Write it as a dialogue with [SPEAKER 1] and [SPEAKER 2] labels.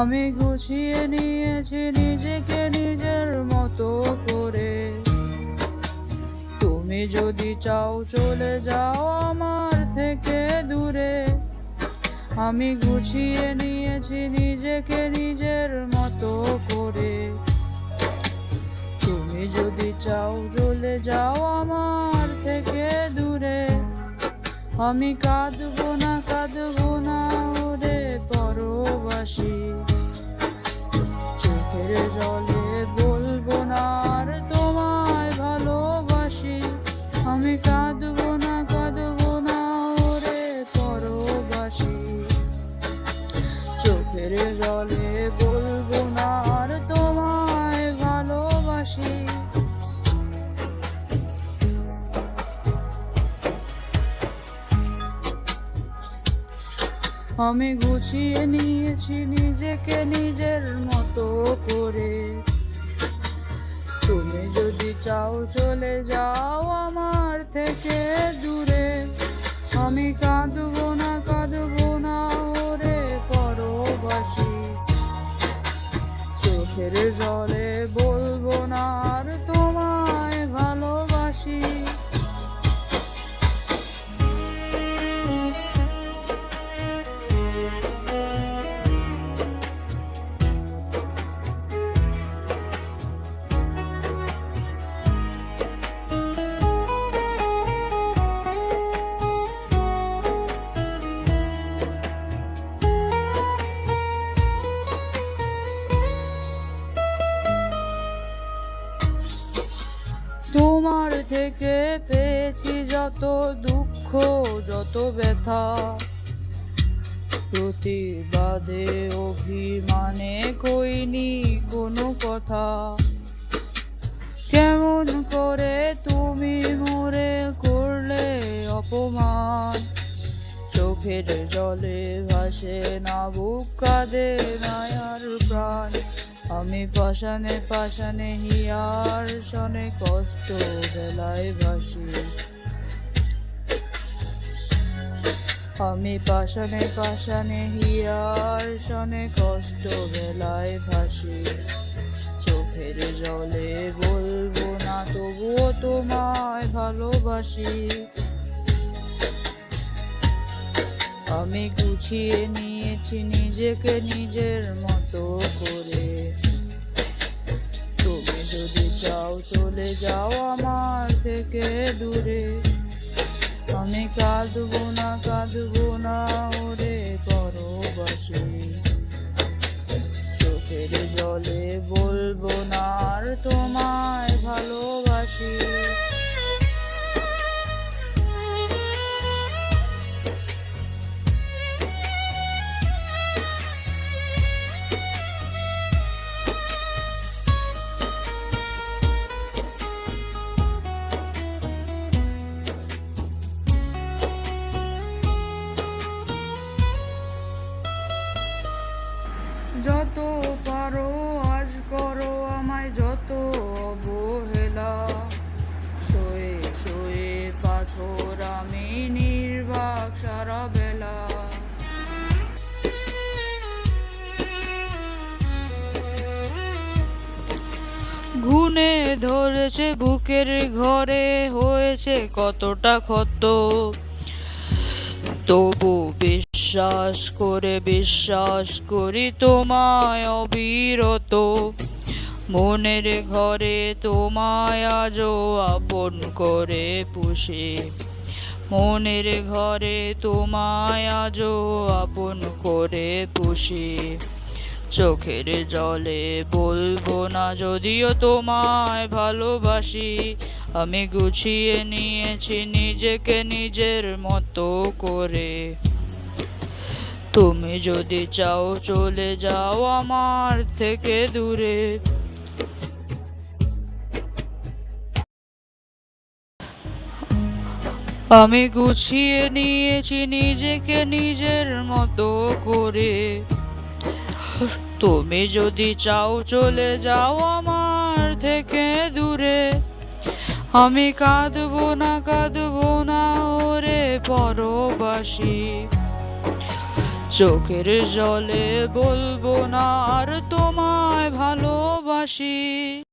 [SPEAKER 1] আমি গুছিয়ে নিয়েছি নিজেকে নিজের মতো করে। তুমি যদি চাও চলে যাও আমার থেকে দূরে। আমি গুছিয়ে নিয়েছি নিজেকে নিজের মতো করে। তুমি যদি চাও চলে যাও আমার থেকে দূরে। আমি কাঁদবো না ওরে পরবাসী। চোখের জলে বলবো না আর তোমায় ভালোবাসি। আমি কাঁদবো না ওরে পরবাসী। চোখের জলে বলবো না আর তোমায় ভালোবাসি। আমি গুছিয়ে নিয়েছি নিজেকে নিজের মতো করে। তুমি যদি চাও চলে যাও আমার থেকে দূরে। আমি কাঁদবো না ওরে পরবাসী। চোখের জলে বলবো না আর তোমায় ভালোবাসি। তোমার থেকে পেয়েছি যত দুঃখ যত ব্যথা। প্রতিবাদে অভিমানে কইনি কোনো কথা। কেমন করে তুমি মোরে করলে অপমান। চোখের জলে ভাসে না বুক কাঁদে মায়ার প্রাণ। আমি পাশানে হিয়ার শনে কষ্ট বেলায় ভাসি। আমি পাশানে হিয়ার শনে কষ্ট বেলায় ভাসি। চোখের জলে বলবো না তবুও তোমায় ভালোবাসি। আমি গুছিয়ে নিয়েছি নিজেকে নিজের মতো করে। তুমি যদি চাও চলে যাও আমার থেকে দূরে। আমি কাঁদবো না ওরে পরবাসী। চোখের জলে বলবো না আর তোমায় ভালোবাসি। যত পারো আজ করো আমায় যত অবহেলা। শোয়ে পাথর আমি নির্বাক সারা বেলা। ঘুনে ধরেছে বুকের ঘরে হয়েছে কতটা ক্ষত। তবু বিশ্বাস করি তোমায় অবিরত। মনের ঘরে তোমায় আজও আপন করে পুষি। মনের ঘরে তোমায় আজও আপন করে পুষি। চোখের জলে বলবো না যদিও তোমায় ভালোবাসি। আমি গুছিয়ে নিয়েছি নিজেকে নিজের মতো করে। তুমি যদি চাও চলে যাও আমার থেকে দূরে। আমি গুছিয়ে নিয়েছি নিজেকে নিজের মতো করে। তুমি যদি চাও চলে যাও আমার থেকে দূরে। আমি কাঁদবো না ওরে পরবাসী। চোখের জলে বলবো না আর তোমায় ভালোবাসি।